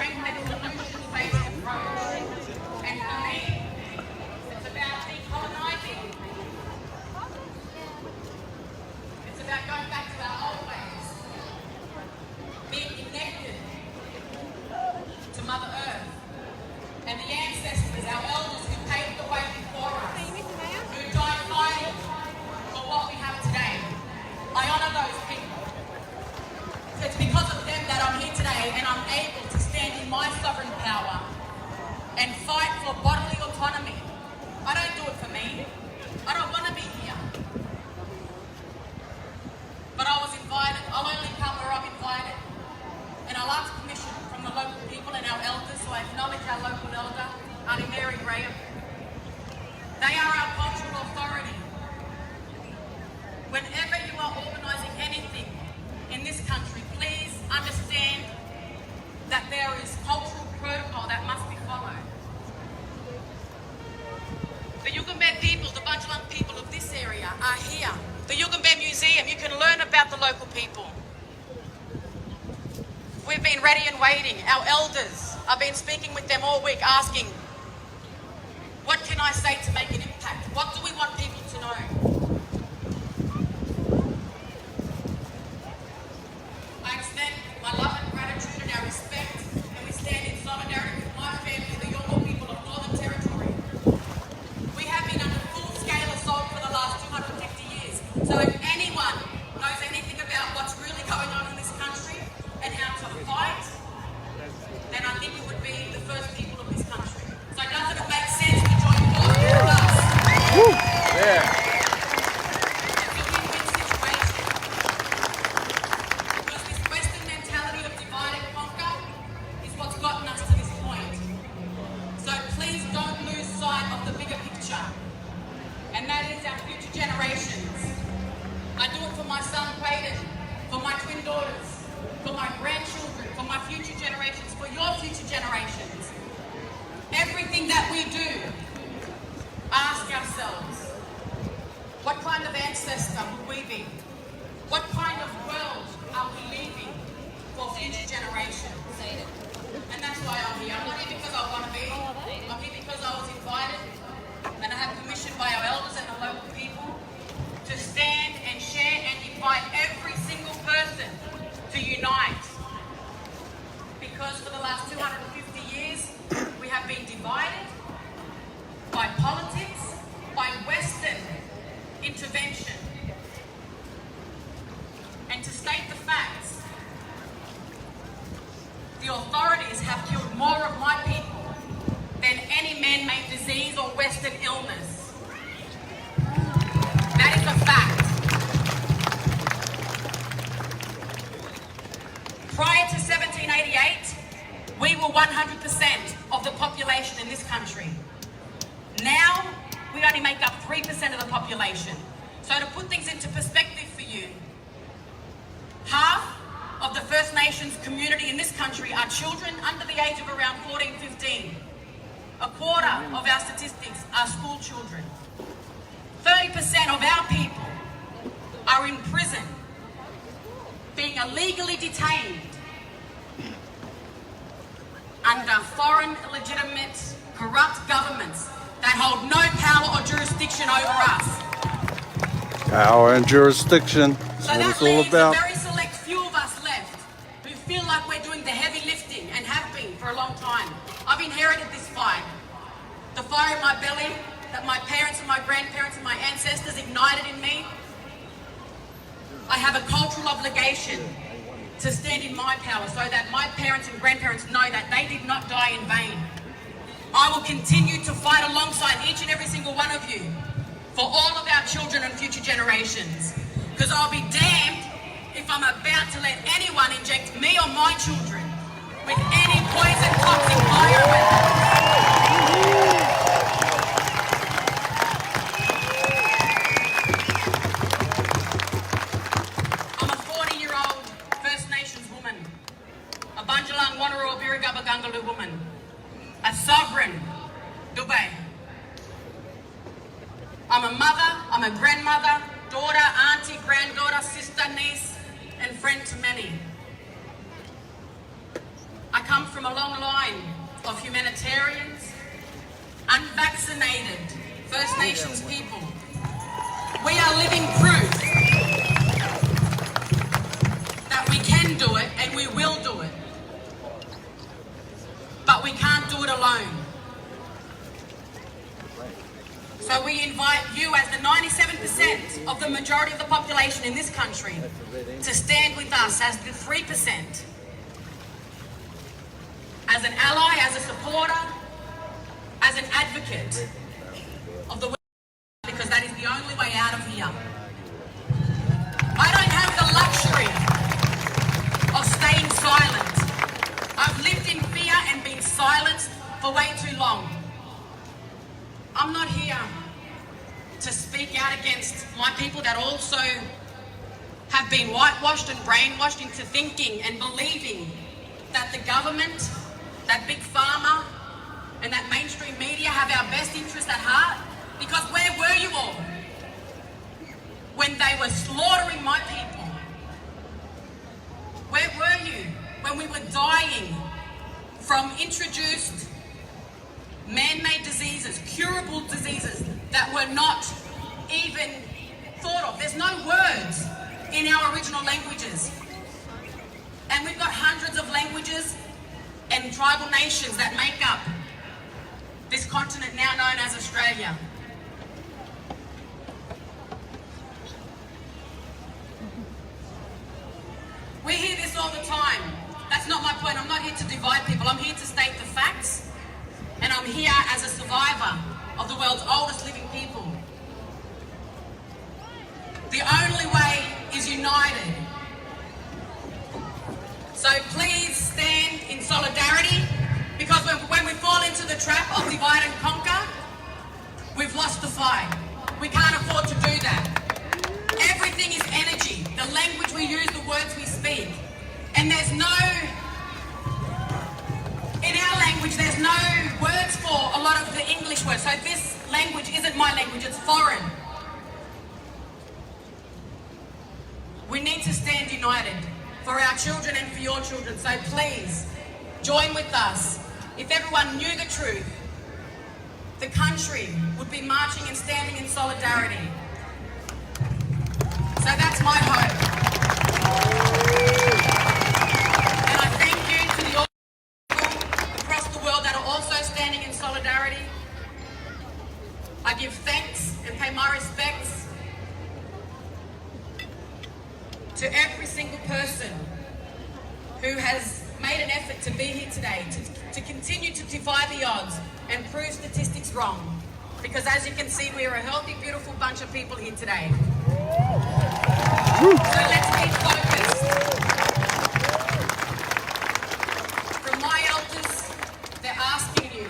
strengthen solutions-based approach. And for me, it's about decolonising. It's about going back to our old ways, being connected to Mother Earth and the ancestors, our elders who paved the way before us, who died fighting for what we have today. I honour those people. It's because of them that I'm here today and I'm able to stand in my sovereign power and fight for bodily autonomy. I don't do it for me. I don't want to be here. But I was invited. I'll only come where I'm invited. And I'll ask permission from the local people and our elders, so I acknowledge our local elder, Auntie Mary Graham. They are our cultural authority. Whenever you are organising anything in this country, please understand that there is cultural protocol that must be followed. The Yugambeh people, the Bunjalung people of this area are here. The Yugambeh Museum, you can learn about the local people. We've been ready and waiting. Our elders, I've been speaking with them all week asking, what can I say to make an impact? What do we want people to know? I extend my love and gratitude and our respect, and we stand in solidarity with my family, the Yolngu people of Northern Territory. We have been under full-scale assault for the last 250 years. So if anyone knows anything about what's really going on in this country and how to fight, then I think it would be the first people of this country. So doesn't it make sense to join forces with us? Yeah. It's a win-win situation. Because this Western mentality of divide and conquer is what's gotten us to this point. So please don't lose sight of the bigger picture. And that is our future generations. I do it for my son Quaden, for my twin daughters, for my grandchildren, for my future generations, for your future generations. Everything that we do, ask ourselves, what kind of ancestor will we be? What kind of world are we leaving for future generations? And that's why I'm here. I'm not here because I want to be. I'm here because I was invited and I have permission by our elders and the local people to stand and share and invite every single person to unite. Because for the last 250 years, we have been divided by politics, by Western intervention. And to state the facts, the authorities have killed more of my people than any man-made disease or Western illness. That is a fact. Prior to 1788, we were 100% of the population in this country. Now, we only make up 3% of the population. So to put things into perspective for you, half of the First Nations community in this country are children under the age of around 14, 15. A quarter of our statistics are school children. 30% of our people are in prison, being illegally detained under foreign, illegitimate, corrupt governments that hold no power or jurisdiction over us. Power and jurisdiction is So what that it's all leaves about. a very select few of us left who feel like we're doing the heavy lifting and have been for a long time. I've inherited this fire. The fire in my belly that my parents and my grandparents and my ancestors ignited in me. I have a cultural obligation to stand in my power so that my parents and grandparents know that they did not die in vain. I will continue to fight alongside each and every single one of you for all of our children and future generations. Because I'll be damned if I'm about to let anyone inject me or my children with any poison, toxic bioweapons. I'm a 40-year-old First Nations woman, a Bunjalung Wanneroo Birrigubba Gungaloo woman, a sovereign Dubai. I'm a mother, I'm a grandmother, daughter, auntie, granddaughter, sister, niece, and friend to many. I come from from a long line of humanitarians, unvaccinated First Nations people. We are living proof that we can do it and we will do it. But we can't do it alone. So we invite you, as the 97% of the majority of the population in this country, to stand with us as the 3%. As an ally, as a supporter, as an advocate of the world, because that is the only way out of here. I don't have the luxury of staying silent. I've lived in fear and been silenced for way too long. I'm not here to speak out against my people that also have been whitewashed and brainwashed into thinking and believing that the government, that big pharma, and that mainstream media have our best interest at heart. Because where were you all when they were slaughtering my people? Where were you when we were dying from introduced man-made diseases, curable diseases that were not even thought of? There's no words in our original languages. And we've got hundreds of languages and tribal nations that make up this continent now known as Australia. We hear this all the time. That's not my point. I'm not here to divide people. I'm here to state the facts. And I'm here as a survivor of the world's oldest living people. The only way is united. So please stand in solidarity, because when we fall into the trap of divide and conquer, we've lost the fight. We can't afford to do that. Everything is energy. The language we use, the words we speak. And there's no, in our language, there's no words for a lot of the English words. So this language isn't my language, it's foreign. We need to stand united for our children and for your children. So please, join with us. If everyone knew the truth, the country would be marching and standing in solidarity. So that's my hope. And I thank you to the people across the world that are also standing in solidarity. I give thanks and pay my respects to every single person who has made an effort to be here today, to continue to defy the odds and prove statistics wrong. Because as you can see, we are a healthy, beautiful bunch of people here today. So let's be focused. From my elders, they're asking you.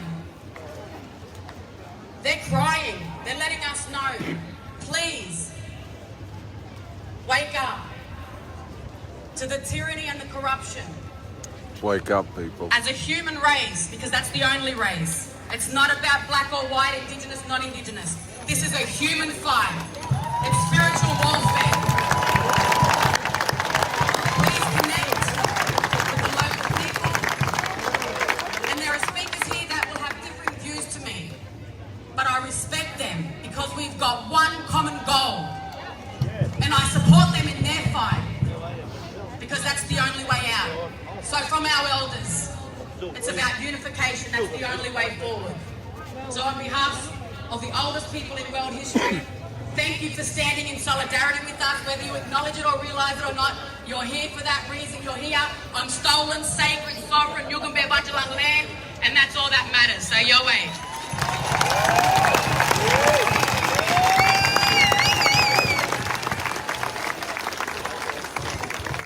They're crying. They're letting us know. Please, wake up to the tyranny and the corruption. Wake up, people. As a human race, because that's the only race. It's not about black or white, Indigenous, non-Indigenous. This is a human fight. It's spiritual warfare. Please connect with the local people. And there are speakers here that will have different views to me. But I respect them because we've got one common goal. And I support them in their fight. Because that's the only way out. So from our elders, it's about unification. That's the only way forward. So on behalf of the oldest people in world history, thank you for standing in solidarity with us. Whether you acknowledge it or realise it or not, you're here for that reason. You're here on stolen, sacred, sovereign Yugambeh Bajalang land, and that's all that matters. So your way.